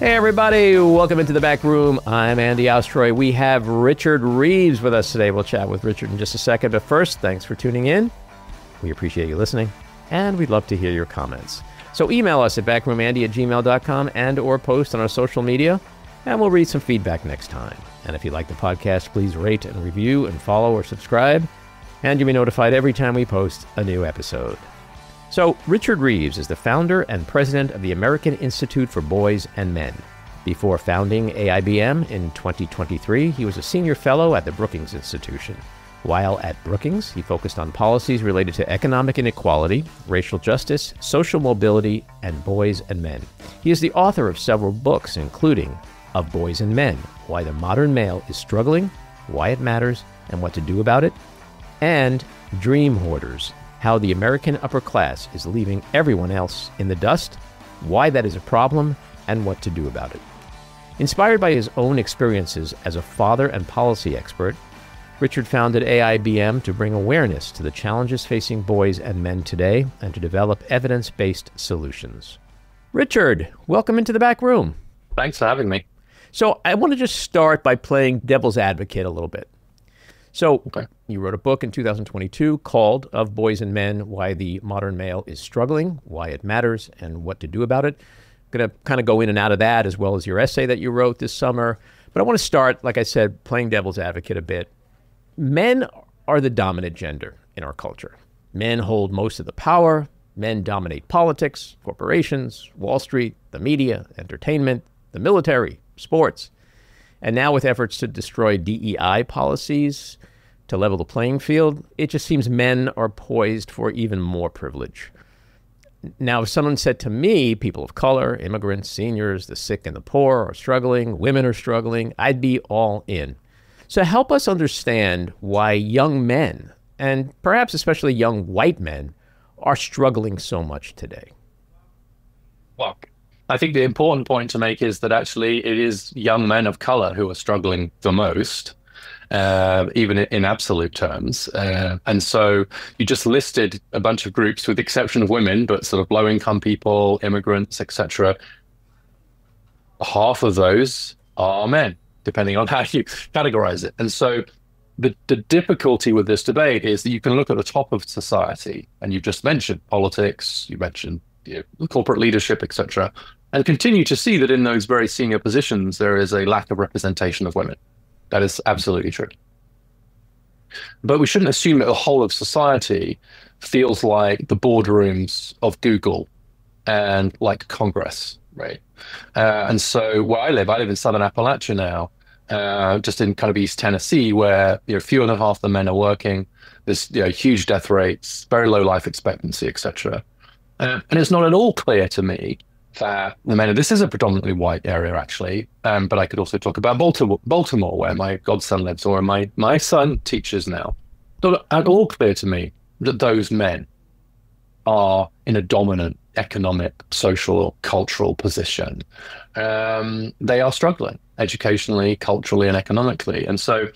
Hey everybody, welcome into the back room. I'm Andy Ostroy. We have Richard Reeves with us today. We'll chat with Richard in just a second, but first, thanks for tuning in. We appreciate you listening, and we'd love to hear your comments. So email us at backroomandy@gmail.com and or post on our social media, and we'll read some feedback next time. And if you like the podcast, please rate and review and follow or subscribe, and you'll be notified every time we post a new episode. So, Richard Reeves is the founder and president of the American Institute for Boys and Men. Before founding AIBM in 2023, he was a senior fellow at the Brookings Institution. While at Brookings, he focused on policies related to economic inequality, racial justice, social mobility, and boys and men. He is the author of several books, including Of Boys and Men, Why the Modern Male is Struggling, Why It Matters, and What to Do About It, and Dream Hoarders, How the American Upper Class is Leaving Everyone Else in the Dust, Why That is a Problem, and What to Do About It. Inspired by his own experiences as a father and policy expert, Richard founded AIBM to bring awareness to the challenges facing boys and men today and to develop evidence-based solutions. Richard, welcome into the back room. Thanks for having me. So I want to just start by playing devil's advocate a little bit. So You wrote a book in 2022 called Of Boys and Men, Why the Modern Male is Struggling, Why It Matters, and What to Do About It. I'm going to kind of go in and out of that as well as your essay that you wrote this summer. But I want to start, like I said, playing devil's advocate a bit. Men are the dominant gender in our culture. Men hold most of the power. Men dominate politics, corporations, Wall Street, the media, entertainment, the military, sports. And now with efforts to destroy DEI policies to level the playing field, it just seems men are poised for even more privilege. Now, if someone said to me, people of color, immigrants, seniors, the sick and the poor are struggling, women are struggling, I'd be all in. So help us understand why young men, and perhaps especially young white men, are struggling so much today. Well, I think the important point to make is that actually it is young men of color who are struggling the most, even in absolute terms. And so you just listed a bunch of groups with the exception of women, but sort of low-income people, immigrants, etc. Half of those are men, depending on how you categorize it. And so the difficulty with this debate is that you can look at the top of society, and you've just mentioned politics, you mentioned corporate leadership, etc., and continue to see that in those very senior positions, there is a lack of representation of women. That is absolutely true. But we shouldn't assume that the whole of society feels like the boardrooms of Google and like Congress, right? And so where I live in Southern Appalachia now, just in kind of East Tennessee, where fewer than half the men are working. There's huge death rates, very low life expectancy, etc. And it's not at all clear to me that the men, this is a predominantly white area actually, but I could also talk about Baltimore, where my godson lives, or my son teaches now. Not at all clear to me that those men are in a dominant economic, social, cultural position. They are struggling educationally, culturally, and economically. And so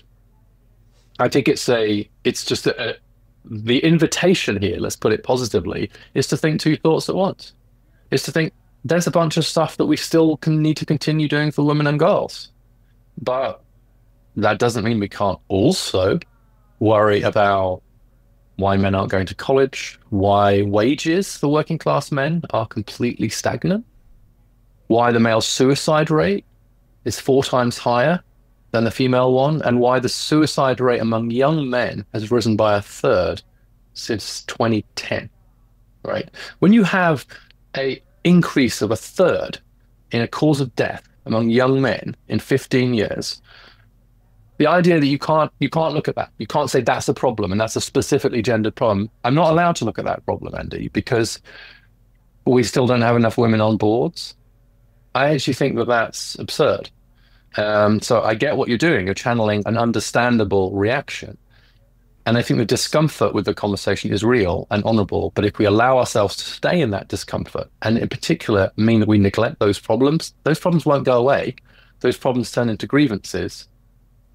I think it's just the invitation here, let's put it positively, is to think two thoughts at once. Is to think there's a bunch of stuff that we still need to continue doing for women and girls. But that doesn't mean we can't also worry about why men aren't going to college, why wages for working class men are completely stagnant, why the male suicide rate is 4 times higher than the female one, and why the suicide rate among young men has risen by 1/3 since 2010, right? When you have a increase of 1/3 in a cause of death among young men in 15 years, the idea that you can't look at that, you can't say that's a problem and that's a specifically gendered problem. I'm not allowed to look at that problem, Andy, because we still don't have enough women on boards. I actually think that that's absurd. So I get what you're doing. You're channeling an understandable reaction. And I think the discomfort with the conversation is real and honorable. But if we allow ourselves to stay in that discomfort, and in particular mean that we neglect those problems won't go away. Those problems turn into grievances.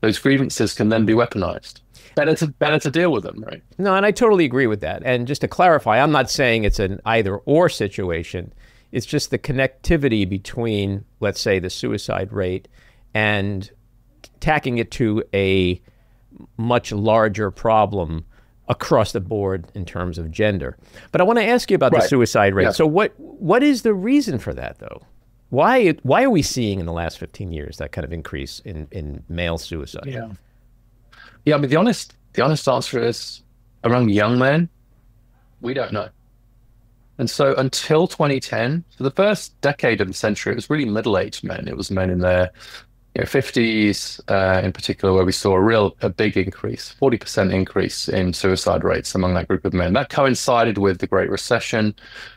Those grievances can then be weaponized. Better to deal with them, right? No, and I totally agree with that. And just to clarify, I'm not saying it's an either or situation. It's just the connectivity between, let's say, the suicide rate and tacking it to a much larger problem across the board in terms of gender. But I want to ask you about the suicide rate. Yeah. So what is the reason for that, though? Why are we seeing in the last 15 years that kind of increase in male suicide? Yeah. I mean, the honest answer is, among young men, we don't know. And so until 2010, for the first decade of the century, it was really middle-aged men. It was men in their 50s in particular, where we saw a big increase, 40% increase in suicide rates among that group of men. That coincided with the Great Recession,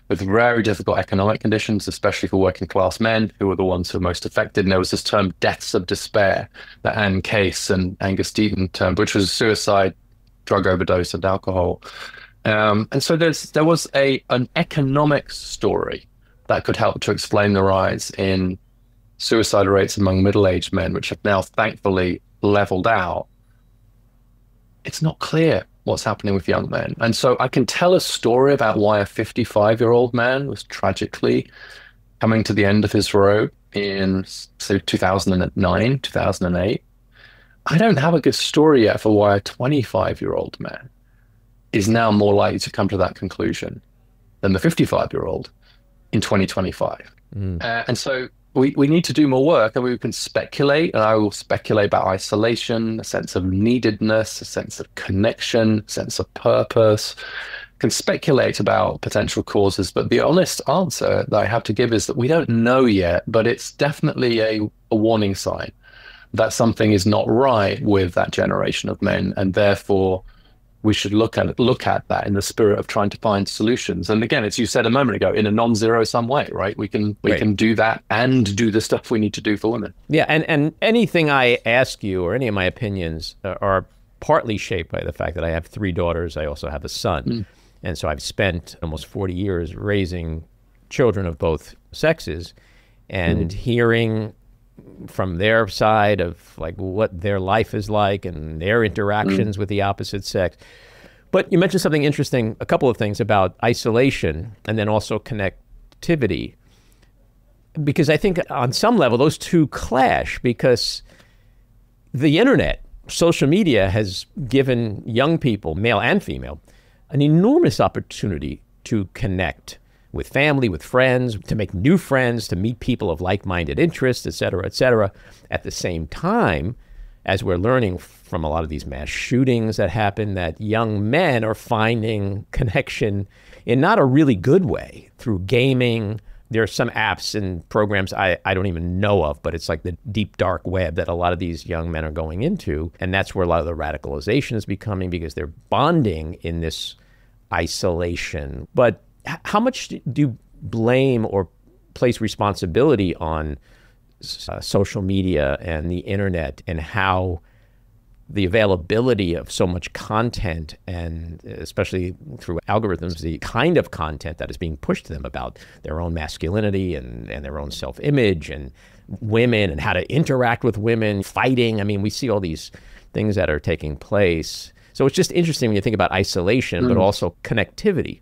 with very difficult economic conditions, especially for working class men, who were the ones who were most affected. And there was this term, deaths of despair, that Anne Case and Angus Deaton termed, which was suicide, drug overdose, and alcohol. And so there was an economic story that could help to explain the rise in suicide rates among middle-aged men, which have now thankfully leveled out. It's not clear what's happening with young men. And so I can tell a story about why a 55-year-old man was tragically coming to the end of his rope in, say, 2009, 2008. I don't have a good story yet for why a 25-year-old man is now more likely to come to that conclusion than the 55-year-old in 2025. And so we need to do more work, and we can speculate, and I will speculate about isolation, a sense of neededness, a sense of connection, a sense of purpose, can speculate about potential causes, but the honest answer that I have to give is that we don't know yet, but it's definitely a warning sign that something is not right with that generation of men, and therefore we should look at that in the spirit of trying to find solutions. And again, as you said a moment ago, in a non-zero sum way, right? We can do that and do the stuff we need to do for women. Yeah, and anything I ask you or any of my opinions are partly shaped by the fact that I have 3 daughters. I also have a son. And so I've spent almost 40 years raising children of both sexes, and hearing from their side of like what their life is like and their interactions with the opposite sex. But you mentioned something interesting, a couple of things about isolation and then also connectivity, because I think on some level those two clash, because the internet, social media, has given young people, male and female, an enormous opportunity to connect with family, with friends, to make new friends, to meet people of like-minded interests, et cetera, at the same time as we're learning from a lot of these mass shootings that happen, that young men are finding connection in not a really good way through gaming. There are some apps and programs I don't even know of, but it's like the deep dark web that a lot of these young men are going into. And that's where a lot of the radicalization is becoming, because they're bonding in this isolation. But how much do you blame or place responsibility on social media and the internet, and how the availability of so much content, and especially through algorithms, the kind of content that is being pushed to them about their own masculinity and their own self-image and women and how to interact with women, fighting? I mean, we see all these things that are taking place. So it's just interesting when you think about isolation, but also connectivity.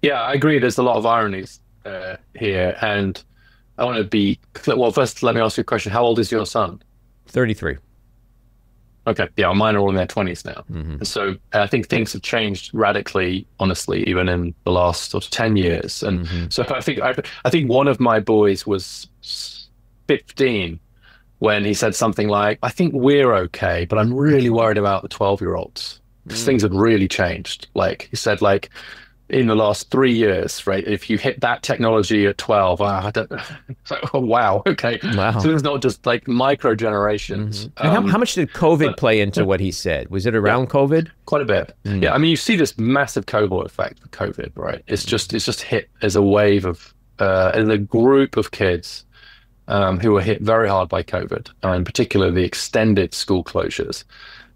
Yeah, I agree. There's a lot of ironies here, and I want to be clear. Well, first, let me ask you a question. How old is your son? 33. Okay, yeah, mine are all in their 20s now. And so I think things have changed radically, honestly, even in the last sort of 10 years. And so I think one of my boys was 15 when he said something like, I think we're okay, but I'm really worried about the 12-year-olds. Because things have really changed. Like he said, like, in the last 3 years, right? If you hit that technology at 12, it's like, oh, wow, okay. Wow. So it's not just like micro generations. And how much did COVID play into what he said? Was it around COVID? Quite a bit. Yeah, I mean, you see this massive cohort effect with COVID, right? It's just hit as a wave of, as a group of kids who were hit very hard by COVID, in particular the extended school closures.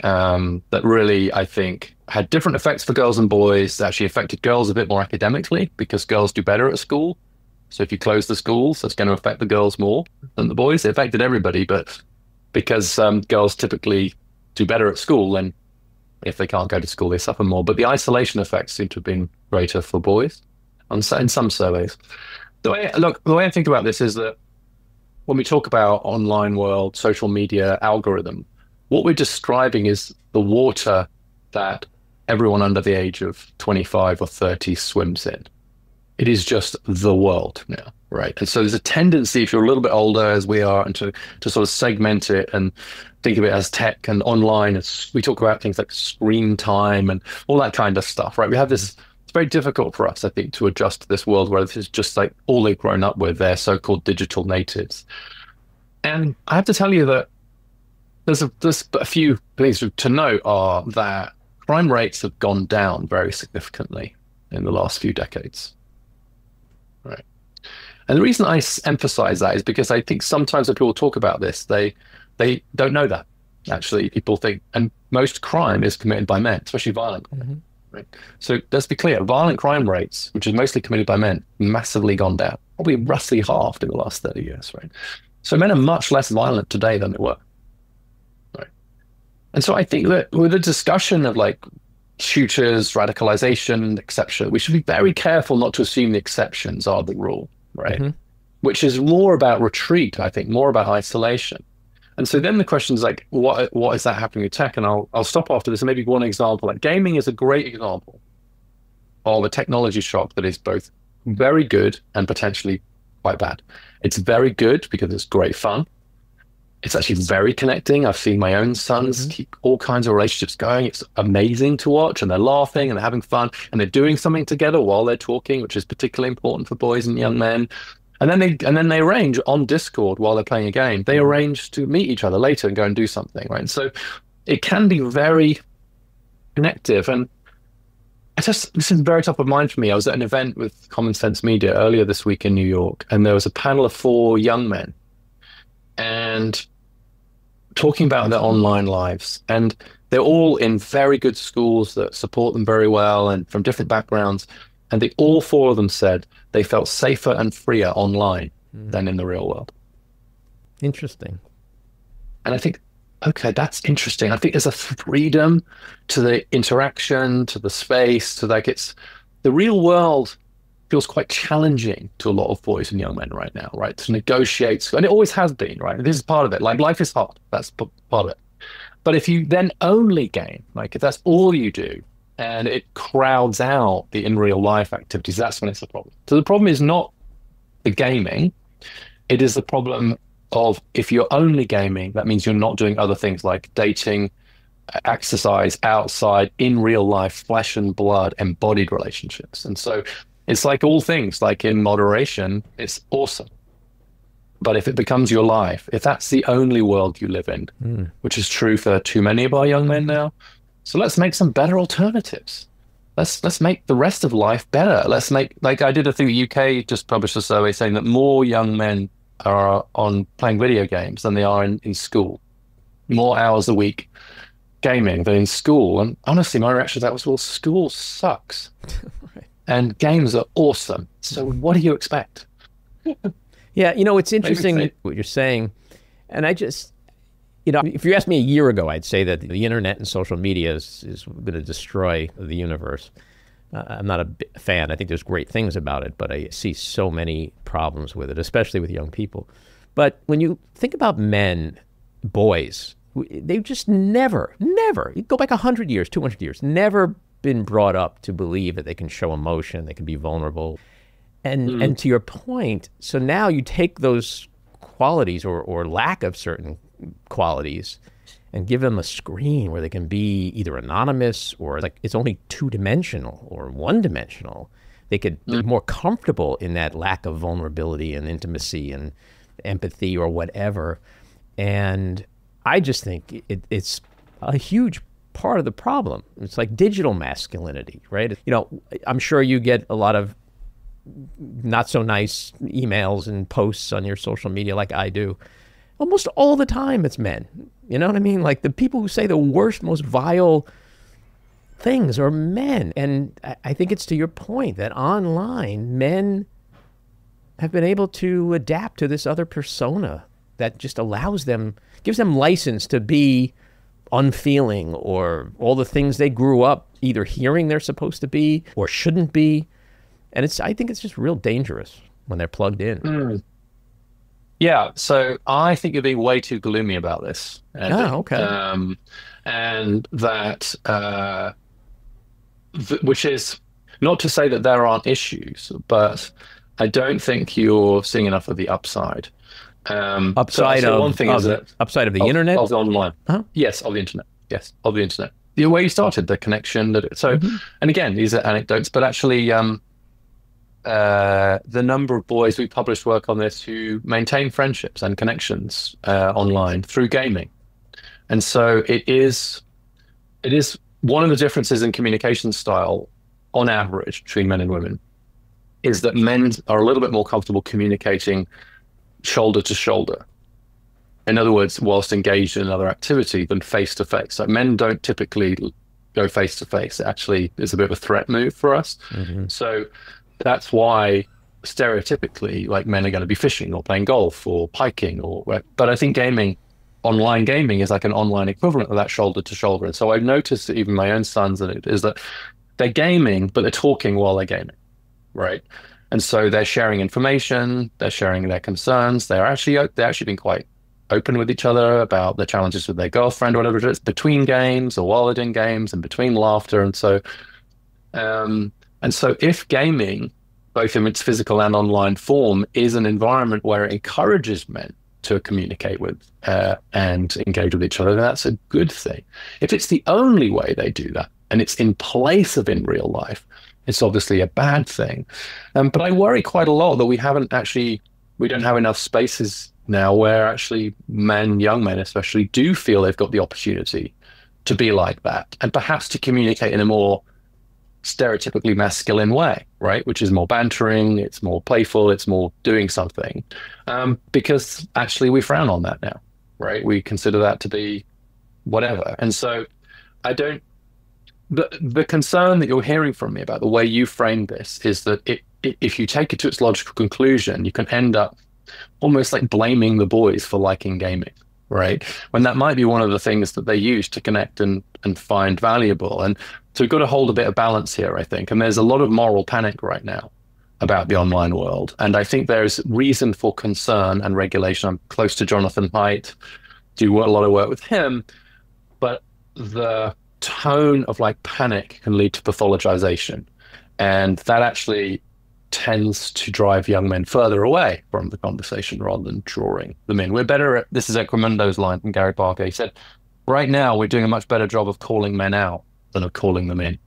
That really, I think, had different effects for girls and boys. That actually affected girls a bit more academically, because girls do better at school. So if you close the schools, that's going to affect the girls more than the boys. It affected everybody, but because girls typically do better at school, then if they can't go to school, they suffer more. But the isolation effects seem to have been greater for boys. in some surveys. The way I think about this is that when we talk about online world, social media, algorithm, what we're describing is the water that everyone under the age of 25 or 30 swims in. It is just the world now, right? And so there's a tendency, if you're a little bit older, as we are, and to sort of segment it and think of it as tech and online. We talk about things like screen time and all that kind of stuff, right? We have this. It's very difficult for us, I think, to adjust to this world where this is just like all they've grown up with. They're so-called digital natives. And I have to tell you that there's a few things to note are that crime rates have gone down very significantly in the last few decades. Right. And the reason I emphasize that is because I think sometimes when people talk about this, they don't know that. Actually, people think, and most crime is committed by men, especially violent crime. Mm-hmm. Right. So let's be clear, violent crime rates, which is mostly committed by men, massively gone down, probably roughly halved in the last 30 years, right? So men are much less violent today than they were. Right. And so I think that with the discussion of like shooters, radicalization, exception, we should be very careful not to assume the exceptions are the rule, right? Mm-hmm. Which is more about retreat, I think, more about isolation. And so then the question is like, what is that happening with tech? And I'll stop after this and maybe one example. Like gaming is a great example of a technology shock that is both very good and potentially quite bad. It's very good because it's great fun. It's actually very connecting. I've seen my own sons keep all kinds of relationships going. It's amazing to watch, and they're laughing and they're having fun and they're doing something together while they're talking, which is particularly important for boys and young men. And then they arrange on Discord while they're playing a game. They arrange to meet each other later and go and do something, right? And so it can be very connective. And this is very top of mind for me. I was at an event with Common Sense Media earlier this week in New York, and there was a panel of 4 young men and talking about their online lives. And they're all in very good schools that support them very well and from different backgrounds. And all 4 of them said they felt safer and freer online than in the real world. Interesting. And I think, okay, that's interesting. I think there's a freedom to the interaction, to the space, to like the real world feels quite challenging to a lot of boys and young men right now, right? To negotiate, and it always has been, right? This is part of it. Like life is hard, that's part of it. But if you then only game, like if that's all you do, and it crowds out the in real life activities, that's when it's a problem. So the problem is not the gaming, it is the problem of if you're only gaming, that means you're not doing other things like dating, exercise, outside, in real life, flesh and blood, embodied relationships. And so it's like all things, like in moderation, it's awesome. But if it becomes your life, if that's the only world you live in, which is true for too many of our young men now, so let's make some better alternatives. Let's make the rest of life better. Let's make, like I did, I think the UK just published a survey saying that more young men are on playing video games than they are in school. More hours a week gaming than in school. And honestly, my reaction to that was, well, school sucks. Right. And games are awesome. So what do you expect? Yeah, it's interesting what you're saying. And I just, if you asked me a year ago, I'd say that the internet and social media is going to destroy the universe. I'm not a fan. I think there's great things about it, but I see so many problems with it, especially with young people. But when you think about men, boys, they've just never, you go back 100 years, 200 years, never been brought up to believe that they can show emotion, they can be vulnerable. And to your point, so now you take those qualities or lack of certain qualities and give them a screen where they can be either anonymous or like it's only 2-dimensional or 1-dimensional. They could be more comfortable in that lack of vulnerability and intimacy and empathy or whatever. And I just think it's a huge part of the problem. It's like digital masculinity, right? I'm sure you get a lot of not so nice emails and posts on your social media like I do. Almost all the time it's men. You know what I mean? Like the people who say the worst, most vile things are men. And I think it's to your point that online men have been able to adapt to this other persona that just allows them, gives them license to be unfeeling or all the things they grew up either hearing they're supposed to be or shouldn't be. And I think it's just real dangerous when they're plugged in. Yeah, so I think you're being way too gloomy about this, Andy. Okay. And that, which is not to say that there aren't issues, but I don't think you're seeing enough of the upside. Upside so of one thing is that upside of the internet, of the online, yes, of the internet, yes, of the internet. The way you started, the connection. And again, these are anecdotes, but actually, the number of boys, we published work on this, who maintain friendships and connections online through gaming. And so it is one of the differences in communication style on average between men and women is that men are a little bit more comfortable communicating shoulder to shoulder. In other words, whilst engaged in another activity than face to face. Like men don't typically go face to face. It actually is a bit of a threat move for us. So that's why stereotypically, like, men are going to be fishing or playing golf or hiking but I think online gaming is like an online equivalent of that shoulder to shoulder. And so I've noticed that even my own sons, is that they're gaming, but they're talking while they're gaming, right? And so they're sharing information, they're sharing their concerns. They're actually been quite open with each other about the challenges with their girlfriend or whatever it is, between games or while they're doing games and between laughter. And so if gaming, both in its physical and online form, is an environment where it encourages men to communicate with and engage with each other, then that's a good thing. If it's the only way they do that, and it's in place of in real life, it's obviously a bad thing. But I worry quite a lot that we don't have enough spaces now where actually young men especially, do feel they've got the opportunity to be like that, and perhaps to communicate in a more stereotypically masculine way, right? Which is more bantering, it's more playful, it's more doing something. Because actually we frown on that now, right? We consider that to be whatever. And so the concern that you're hearing from me about the way you framed this is that if you take it to its logical conclusion, you can end up almost like blaming the boys for liking gaming, right? When that might be one of the things that they use to connect and find valuable. And so we've got to hold a bit of balance here, I think. And there's a lot of moral panic right now about the online world. And I think there's reason for concern and regulation. I'm close to Jonathan Haidt, do a lot of work with him, but the tone of like panic can lead to pathologization. And that actually tends to drive young men further away from the conversation rather than drawing them in. We're better at, this is Equimundo's line from Gary Barker. He said, right now we're doing a much better job of calling men out than of calling them in.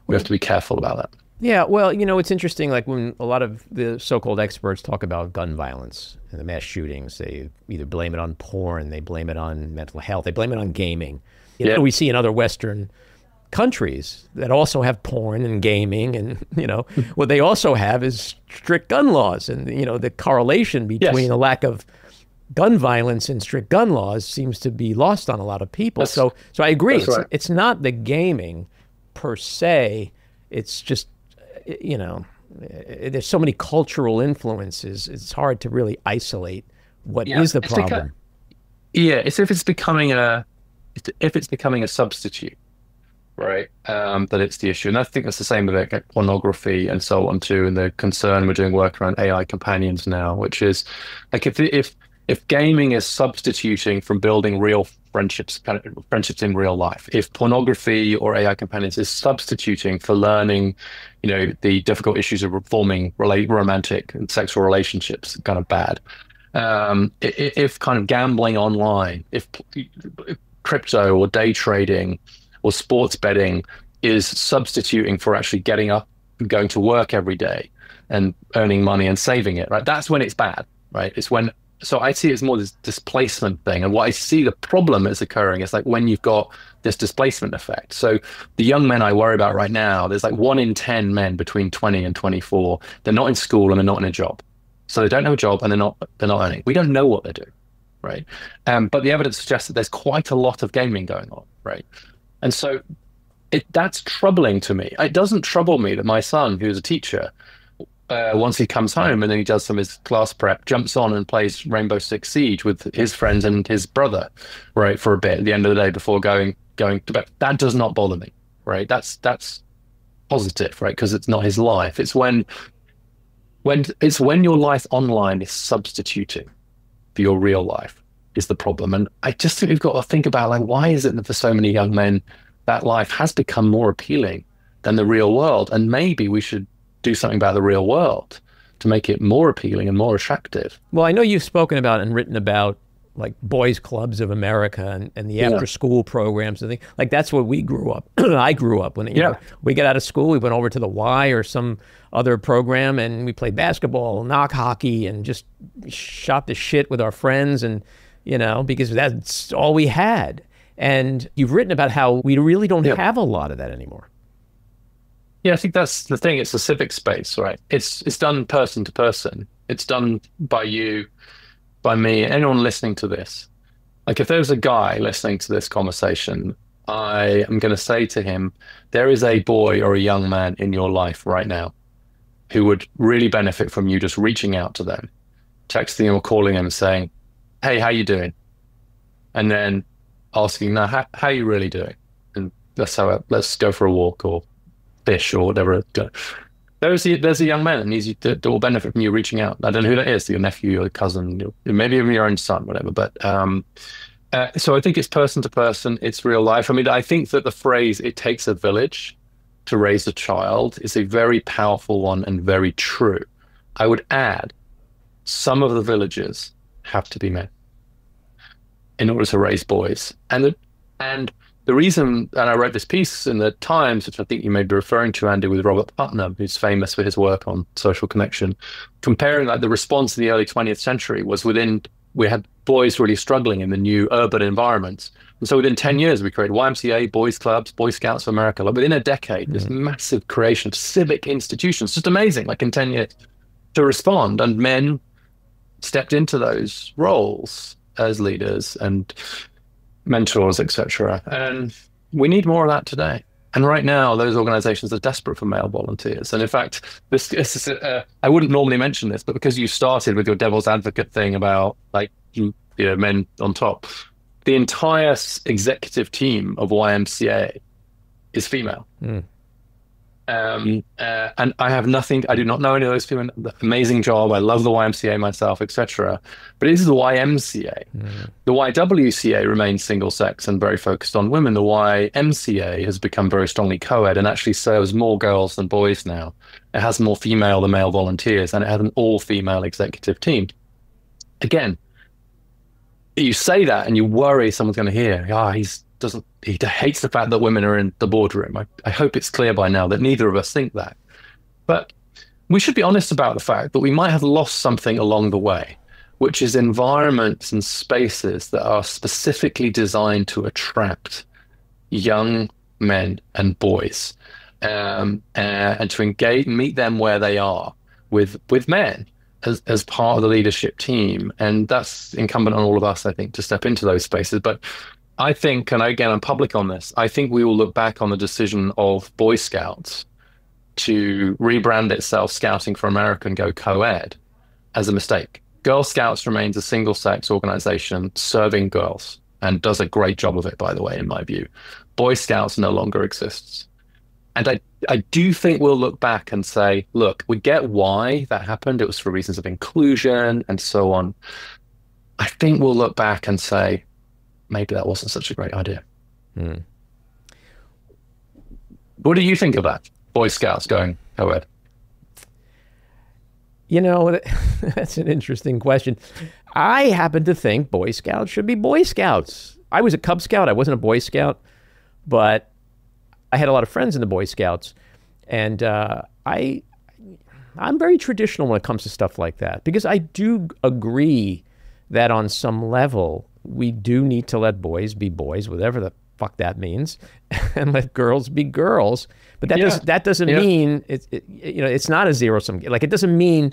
We have to be careful about that. Yeah, well, it's interesting, like when a lot of the so-called experts talk about gun violence and the mass shootings, they either blame it on porn, they blame it on mental health, they blame it on gaming. We see in other Western countries that also have porn and gaming, and what they also have is strict gun laws, and the correlation between a lack of gun violence and strict gun laws seems to be lost on a lot of people. So I agree. It's not the gaming per se. It's just there's so many cultural influences. It's hard to really isolate what is the problem. It's if it's becoming a substitute, right? That it's the issue. And I think that's the same with like pornography and so on too. And the concern, we're doing work around AI companions now, which is like if gaming is substituting from building real friendships, friendships in real life, if pornography or AI companions is substituting for learning, the difficult issues of forming romantic and sexual relationships, kind of bad. If kind of gambling online, if crypto or day trading or sports betting is substituting for actually getting up and going to work every day and earning money and saving it, right? That's when it's bad, right? So I see it as more this displacement thing. And what I see the problem is occurring is like when you've got this displacement effect. So the young men I worry about right now, there's like 1 in 10 men between 20 and 24. They're not in school and they're not in a job. So they don't have a job and they're not earning. We don't know what they're doing, right? But the evidence suggests that there's quite a lot of gaming going on, right? And so that's troubling to me. It doesn't trouble me that my son, who's a teacher, once he comes home and then he does some of his class prep, jumps on and plays Rainbow Six Siege with his friends and his brother, right, for a bit at the end of the day before going to bed. That does not bother me, right? That's positive, right? Because it's not his life. It's when your life online is substituting for your real life is the problem. And I just think we've got to think about, like, why is it that for so many young men that life has become more appealing than the real world? And maybe we should do something about the real world to make it more appealing and more attractive. Well, I know you've spoken about and written about like boys clubs of America and the after school programs and things. Like that's what we grew up. I grew up when we got out of school, we went over to the Y or some other program and we played basketball, knock hockey, and just shot the shit with our friends, and because that's all we had. And you've written about how we really don't have a lot of that anymore. Yeah, I think that's the thing. It's a civic space, right? It's done person to person. It's done by you, by me, anyone listening to this. Like if there's a guy listening to this conversation, I am going to say to him, there is a boy or a young man in your life right now who would really benefit from you just reaching out to them, texting or calling them saying, hey, how you doing? And then asking, now, how are you really doing? And let's go for a walk or fish or whatever. There's a young man that will benefit from you reaching out. I don't know who that is, your nephew, your cousin, maybe even your own son, whatever. But so I think it's person to person, it's real life. I mean, I think that the phrase, it takes a village to raise a child, is a very powerful one and very true. I would add, some of the villages have to be men in order to raise boys. And the reason, and I wrote this piece in the Times, which I think you may be referring to, Andy, with Robert Putnam, who's famous for his work on social connection, comparing like the response in the early 20th century was we had boys really struggling in the new urban environments. And so within 10 years, we created YMCA, boys clubs, Boy Scouts of America. Like within a decade, this massive creation of civic institutions, just amazing, like in 10 years, to respond. And men stepped into those roles as leaders and mentors, etc. And we need more of that today. And right now, those organizations are desperate for male volunteers. And in fact, this is, I wouldn't normally mention this, but because you started with your devil's advocate thing about like men on top, the entire executive team of YMCA is female. And I do not know any of those female. Amazing job. I love the YMCA myself, etc. But it is the YMCA. The YWCA remains single sex and very focused on women. The YMCA has become very strongly co-ed and actually serves more girls than boys now. It has more female than male volunteers, and it has an all-female executive team. Again, you say that and you worry someone's going to hear, he hates the fact that women are in the boardroom. I hope it's clear by now that neither of us think that. But we should be honest about the fact that we might have lost something along the way, which is environments and spaces that are specifically designed to attract young men and boys, and to meet them where they are with men as part of the leadership team. And that's incumbent on all of us, I think, to step into those spaces. But I think, and again, I'm public on this, I think we will look back on the decision of Boy Scouts to rebrand itself Scouting for America and go co-ed as a mistake. Girl Scouts remains a single-sex organization serving girls and does a great job of it, by the way, in my view. Boy Scouts no longer exists. And I do think we'll look back and say, look, we get why that happened. It was for reasons of inclusion and so on. I think we'll look back and say, maybe that wasn't such a great idea. What do you think of that? Boy Scouts going co-ed? That's an interesting question. I happen to think Boy Scouts should be Boy Scouts. I was a Cub Scout. I wasn't a Boy Scout, but I had a lot of friends in the Boy Scouts. And I'm very traditional when it comes to stuff like that, because I do agree that on some level, we do need to let boys be boys, whatever the fuck that means, and let girls be girls. But that doesn't mean it's not a zero-sum. Like, it doesn't mean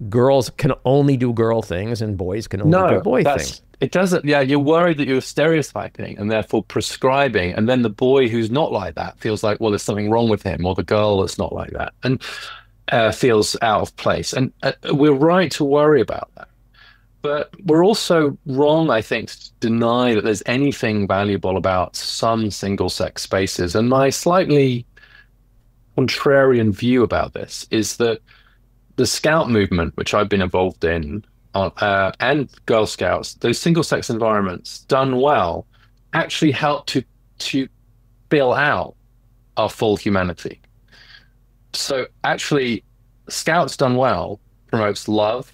girls can only do girl things and boys can only do boy things. It doesn't. Yeah, you're worried that you're stereotyping and therefore prescribing, and then the boy who's not like that feels like, well, there's something wrong with him, or the girl that's not like that, and feels out of place. And we're right to worry about that. But we're also wrong, I think, to deny that there's anything valuable about some single-sex spaces. And my slightly contrarian view about this is that the Scout movement, which I've been involved in, and Girl Scouts, those single-sex environments done well, actually help to fill out our full humanity. So actually, Scouts done well promotes love,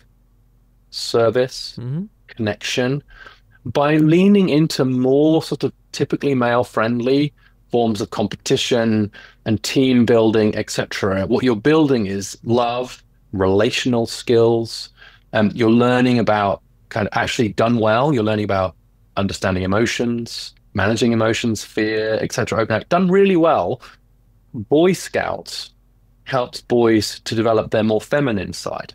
service, connection, by leaning into more sort of typically male-friendly forms of competition and team building, etc. What you're building is love, relational skills. You're learning about kind of actually done well. You're learning about understanding emotions, managing emotions, fear, etc. Done really well. Boy Scouts helps boys to develop their more feminine side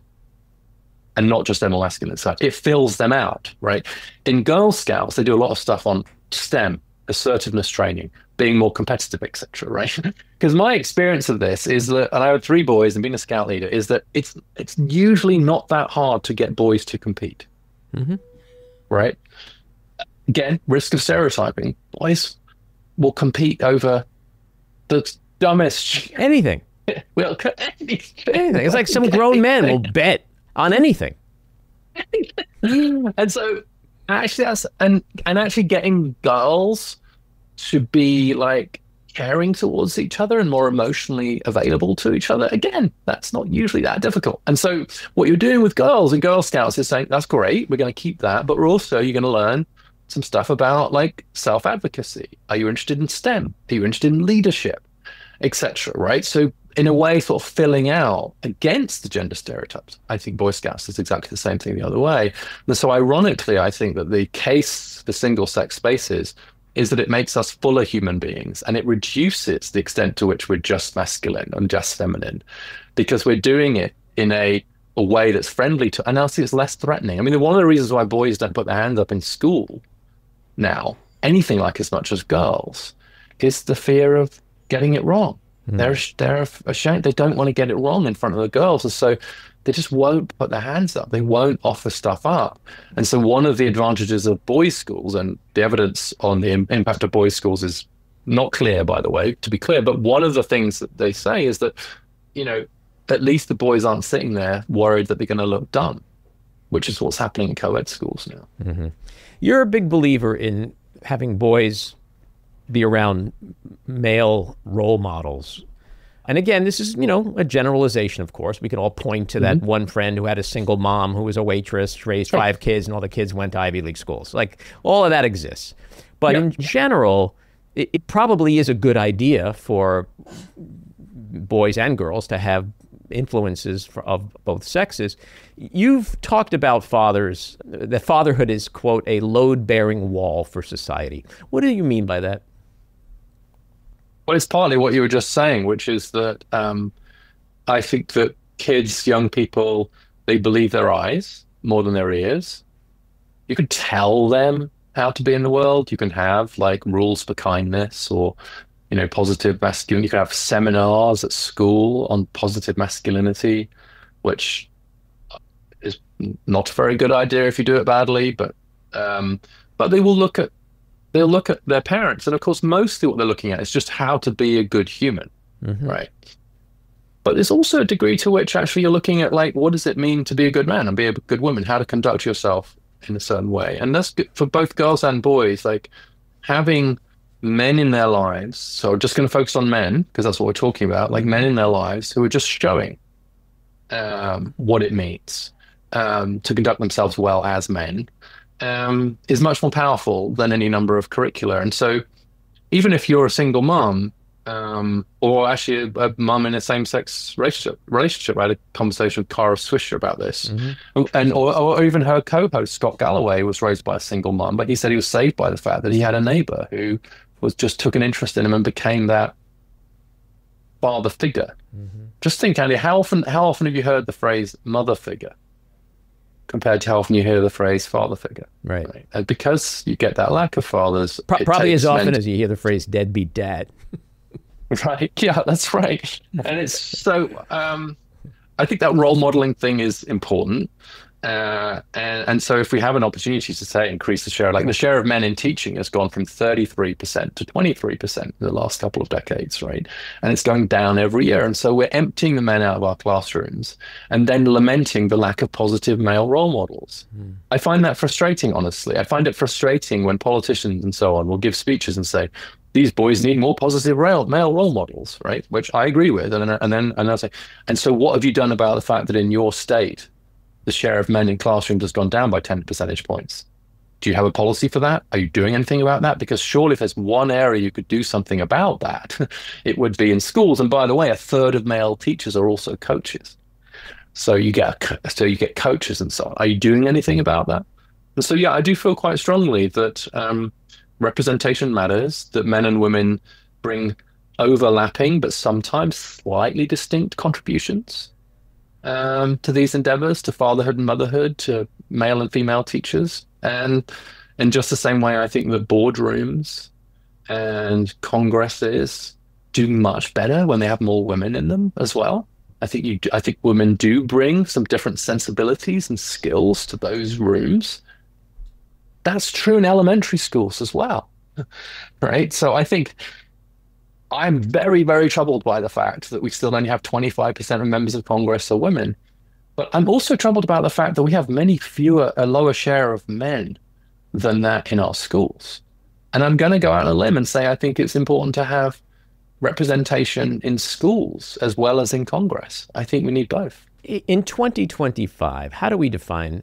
and not just their more masculine side. It fills them out, right? In Girl Scouts, they do a lot of stuff on STEM, assertiveness training, being more competitive, etc. Right? Because my experience of this is that, and I had 3 boys and being a scout leader, is that it's usually not that hard to get boys to compete, right? Again, risk of stereotyping. Boys will compete over the dumbest anything. Well, anything. It's like some grown men will bet on anything. And so actually that's and actually getting girls to be like caring towards each other and more emotionally available to each other, again, that's not usually that difficult. And so what you're doing with girls and Girl Scouts is saying, that's great, we're going to keep that, but you're going to learn some stuff about like self-advocacy. Are you interested in STEM? Are you interested in leadership, etc. Right? So in a way, sort of filling out against the gender stereotypes. I think Boy Scouts is exactly the same thing the other way. And so ironically, I think that the case for single-sex spaces is that it makes us fuller human beings, and it reduces the extent to which we're just masculine and just feminine, because we're doing it in a way that's friendly to, and also it's less threatening. I mean, one of the reasons why boys don't put their hands up in school now, anything like as much as girls, is the fear of getting it wrong. They're ashamed. They don't want to get it wrong in front of the girls. And so they just won't put their hands up. They won't offer stuff up. And so one of the advantages of boys' schools, and the evidence on the impact of boys' schools is not clear, by the way, to be clear, but one of the things that they say is that, you know, at least the boys aren't sitting there worried that they're going to look dumb, which is what's happening in co-ed schools now. You're a big believer in having boys be around male role models. And again, this is, you know, a generalization, of course. We can all point to that one friend who had a single mom who was a waitress, raised 5 kids, and all the kids went to Ivy League schools. Like, all of that exists. But in general, it probably is a good idea for boys and girls to have influences of both sexes. You've talked about fathers, that fatherhood is, quote, a load-bearing wall for society. What do you mean by that? Well, it's partly what you were just saying, which is that I think that kids, young people, they believe their eyes more than their ears. You can tell them how to be in the world. You can have like rules for kindness or, you know, positive masculinity. You can have seminars at school on positive masculinity, which is not a very good idea if you do it badly, but they will look at their parents. And of course, mostly what they're looking at is just how to be a good human, right? But there's also a degree to which actually you're looking at like, what does it mean to be a good man and be a good woman? How to conduct yourself in a certain way. And that's good for both girls and boys, like having men in their lives. So I'm just going to focus on men because that's what we're talking about, like men in their lives who are just showing what it means to conduct themselves well as men. Is much more powerful than any number of curricula. And so even if you're a single mom, or actually a mom in a same-sex relationship, I had a conversation with Cara Swisher about this, and or even her co-host Scott Galloway was raised by a single mom, but he said he was saved by the fact that he had a neighbor who just took an interest in him and became that father figure. Just think, Andy, how often have you heard the phrase mother figure compared to how often you hear the phrase father figure? Right. And because you get that lack of fathers, probably as often as you hear the phrase deadbeat dad. Right. Yeah, that's right. And it's so, I think that role modeling thing is important. And so if we have an opportunity to say increase the share, like the share of men in teaching has gone from 33% to 23% in the last couple of decades, right? And it's going down every year. And so we're emptying the men out of our classrooms and then lamenting the lack of positive male role models. I find that frustrating, honestly. I find it frustrating when politicians and so on will give speeches and say, these boys need more positive male role models, right? Which I agree with. And I'll say, and so what have you done about the fact that in your state, the share of men in classrooms has gone down by 10 percentage points? Do you have a policy for that? Are you doing anything about that? Because surely if there's one area you could do something about that, it would be in schools. And by the way, a third of male teachers are also coaches. So you get coaches and so on. Are you doing anything about that? And so, yeah, I do feel quite strongly that representation matters, that men and women bring overlapping, but sometimes slightly distinct contributions to these endeavors, to fatherhood and motherhood, to male and female teachers. And in just the same way, I think that boardrooms and congresses do much better when they have more women in them as well. I think women do bring some different sensibilities and skills to those rooms. That's true in elementary schools as well, right? So I think I'm very, very troubled by the fact that we still only have 25% of members of Congress are women. But I'm also troubled about the fact that we have a lower share of men than that in our schools. And I'm going to go out on a limb and say I think it's important to have representation in schools as well as in Congress. I think we need both. In 2025, how do we define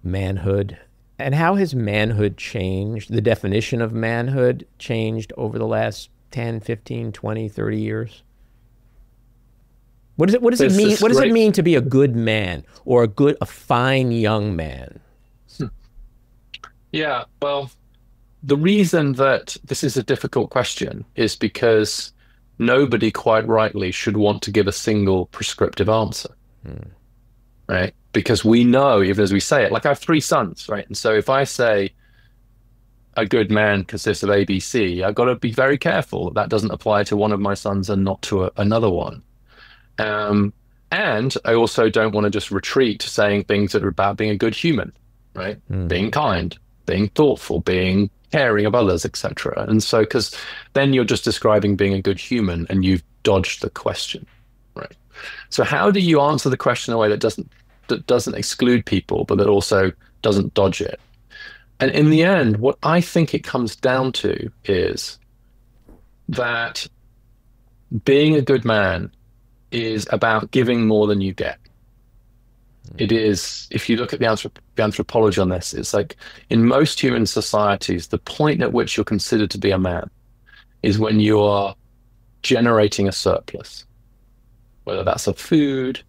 manhood? And how has manhood changed, the definition of manhood changed over the last 10, 15, 20, 30 years? What does it mean? What does it mean to be a good man or a fine young man? Yeah, well, the reason that this is a difficult question is because nobody quite rightly should want to give a single prescriptive answer, right? Because we know, even as we say it, like I have 3 sons, right? And so if I say a good man consists of ABC, I've got to be very careful that doesn't apply to one of my sons and not to another one. And I also don't want to just retreat to saying things that are about being a good human, right? Being kind, being thoughtful, being caring of others, etc. And so, because then you're just describing being a good human and you've dodged the question, right? So how do you answer the question in a way that doesn't exclude people, but that also doesn't dodge it? And in the end, what I think it comes down to is that being a good man is about giving more than you get. It is, if you look at the anthropology on this, it's like in most human societies, the point at which you're considered to be a man is when you are generating a surplus, whether that's of food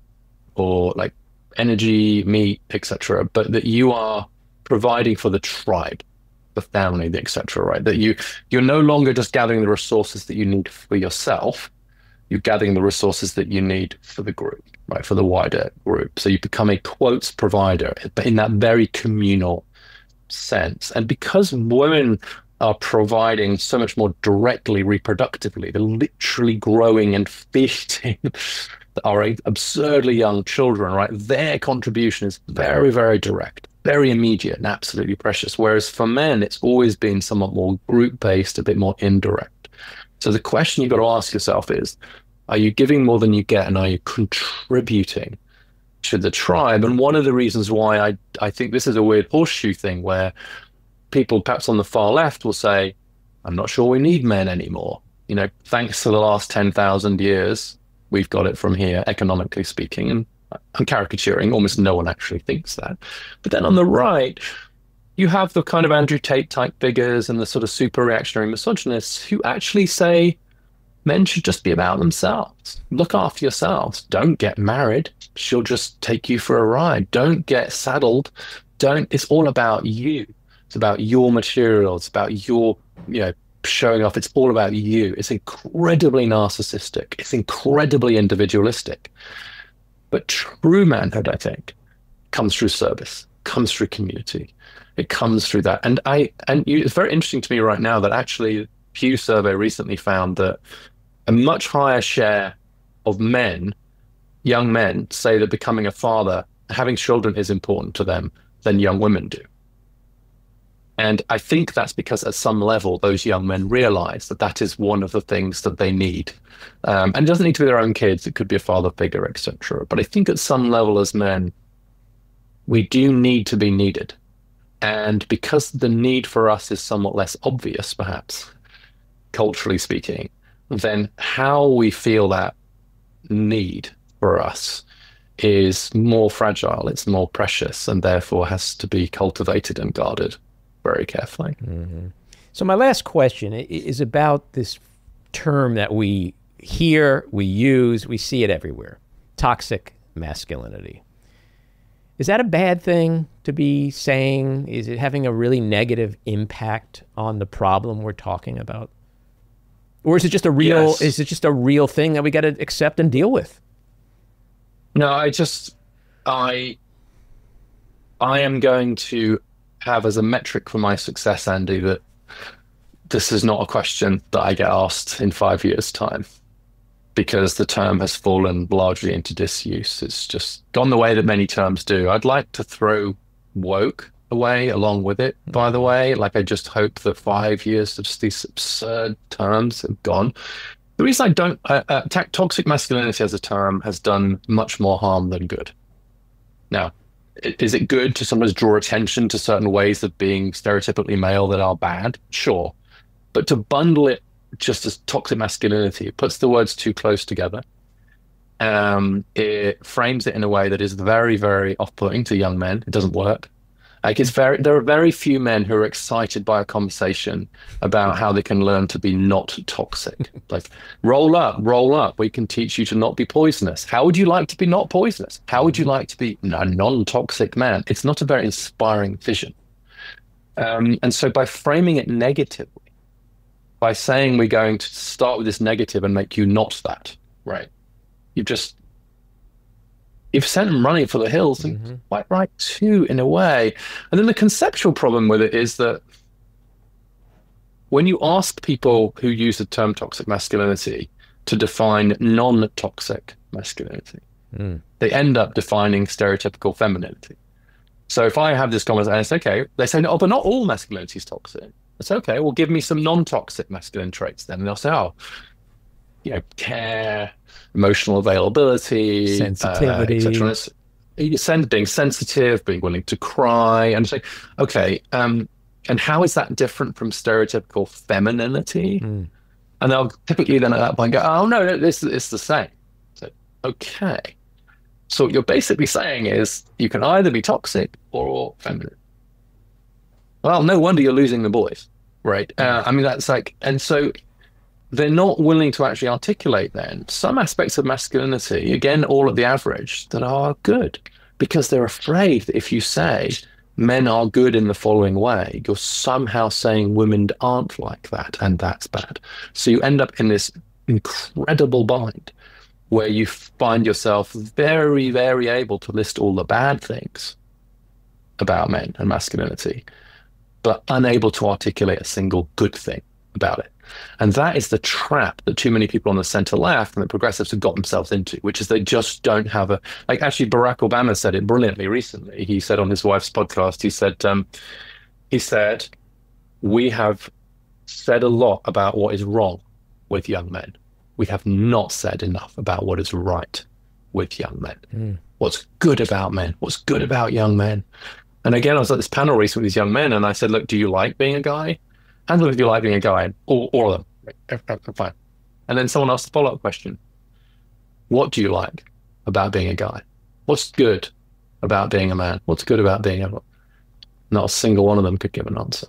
or like energy, meat, etc., but that you are providing for the tribe, the family, the etc., right? That you're no longer just gathering the resources that you need for yourself, you're gathering the resources that you need for the group, right? For the wider group. So you become a quotes provider in that very communal sense. And because women are providing so much more directly reproductively, they're literally growing and feeding our absurdly young children, right? Their contribution is very, very direct, very immediate and absolutely precious. Whereas for men, it's always been somewhat more group-based, a bit more indirect. So the question you've got to ask yourself is, are you giving more than you get and are you contributing to the tribe? And one of the reasons why I think this is a weird horseshoe thing where people perhaps on the far left will say, I'm not sure we need men anymore. You know, thanks to the last 10,000 years, we've got it from here, economically speaking. And I'm caricaturing, almost no one actually thinks that. But then on the right, you have the kind of Andrew Tate type figures and the sort of super reactionary misogynists who actually say men should just be about themselves. Look after yourselves. Don't get married. She'll just take you for a ride. Don't get saddled. It's all about you. It's about your material. It's about your, showing off. It's all about you. It's incredibly narcissistic. It's incredibly individualistic. But true manhood, I think, comes through service, comes through community. It comes through that. It's very interesting to me right now that actually Pew survey recently found that a much higher share of men, young men, say that becoming a father having children is important to them than young women do. And I think that's because at some level, those young men realize that that is one of the things that they need. And it doesn't need to be their own kids. It could be a father figure, etc. But I think at some level as men, we do need to be needed. And because the need for us is somewhat less obvious, perhaps, culturally speaking, then how we feel that need for us is more fragile, it's more precious, and therefore has to be cultivated and guarded very carefully. Mm-hmm. So my last question is about this term that we hear, we use, we see it everywhere: toxic masculinity. Is that a bad thing to be saying? Is it having a really negative impact on the problem we're talking about? Or is it just a real, Yes. is it just a real thing that we got to accept and deal with? No, I am going to have as a metric for my success, Andy, that this is not a question that I get asked in 5 years' time, because the term has fallen largely into disuse. It's just gone the way that many terms do. I'd like to throw woke away along with it, by the way. Like, I just hope that 5 years of these absurd terms have gone. The reason I don't, toxic masculinity as a term has done much more harm than good. Now, is it good to sometimes draw attention to certain ways of being stereotypically male that are bad? Sure. But to bundle it just as toxic masculinity, it puts the words too close together. It frames it in a way that is very, very off-putting to young men. It doesn't work. Like, there are very few men who are excited by a conversation about how they can learn to be not toxic. Like, roll up. We can teach you to not be poisonous. How would you like to be not poisonous? How would you like to be a non-toxic man? It's not a very inspiring vision. And so by framing it negatively, by saying we're going to start with this negative and make you not that, right? You've sent them running for the hills, and quite right too, in a way. And then the conceptual problem with it is that when you ask people who use the term toxic masculinity to define non-toxic masculinity, they end up defining stereotypical femininity. So if I have this conversation, it's okay. They say, no, but not all masculinity is toxic. It's okay. Well, give me some non-toxic masculine traits then. And they'll say, oh, care, emotional availability, sensitivity, being sensitive, being willing to cry, and say, okay, and how is that different from stereotypical femininity? And they'll typically then at that point go, oh no, it's the same. So, okay, so what you're basically saying is you can either be toxic or feminine. Well, no wonder you're losing the boys, right? I mean, that's like, and so they're not willing to actually articulate then some aspects of masculinity, again, all at the average, that are good, because they're afraid that if you say men are good in the following way, you're somehow saying women aren't like that, and that's bad. So you end up in this incredible bind where you find yourself very, very able to list all the bad things about men and masculinity, but unable to articulate a single good thing about it. And that is the trap that too many people on the center left and the progressives have got themselves into, which is they just don't have a, like, actually Barack Obama said it brilliantly recently. He said on his wife's podcast, he said, we have said a lot about what is wrong with young men. We have not said enough about what is right with young men. What's good about men? What's good about young men? And again, I was at this panel recently with these young men, and I said, look, do you like being a guy? And look, if you like being a guy, all of them, fine. And then someone asked the follow-up question. What do you like about being a guy? What's good about being a man? What's good about being a... Not a single one of them could give an answer.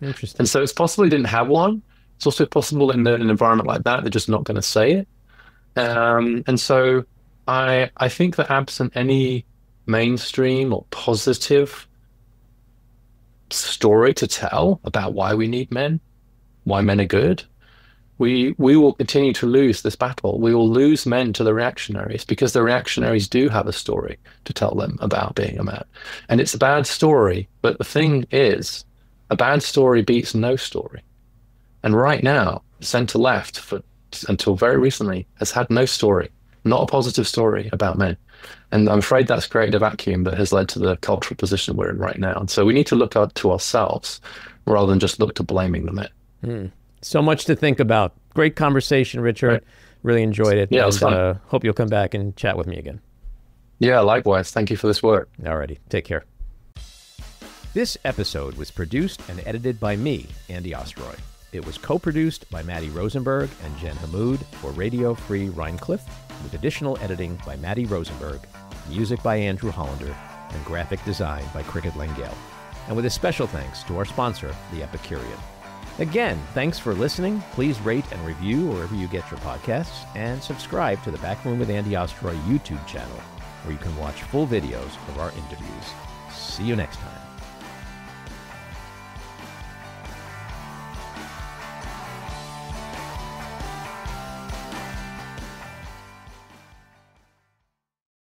Interesting. And so it's possible he didn't have one. It's also possible in an environment like that, they're just not going to say it. And so I think that absent any mainstream or positive story to tell about why we need men, why men are good, we will continue to lose this battle. We will lose men to the reactionaries, because the reactionaries do have a story to tell them about being a man. And it's a bad story, but the thing is, a bad story beats no story. And right now, center left, until very recently, has had no story not a positive story about men. And I'm afraid that's created a vacuum that has led to the cultural position we're in right now. And so we need to look out to ourselves rather than just look to blaming the men. So much to think about. Great conversation, Richard. Right. Really enjoyed it. Yeah, it was fun. Hope you'll come back and chat with me again. Yeah, likewise. Thank you for this work. Alrighty. Take care. This episode was produced and edited by me, Andy Ostroy. It was co-produced by Maddie Rosenberg and Jen Hammoud for Radio Free Rhinecliff, with additional editing by Maddie Rosenberg, music by Andrew Hollander, and graphic design by Cricket Langell. And with a special thanks to our sponsor, The Epicurean. Again, thanks for listening. Please rate and review wherever you get your podcasts, and subscribe to the Backroom with Andy Ostroy YouTube channel, where you can watch full videos of our interviews. See you next time.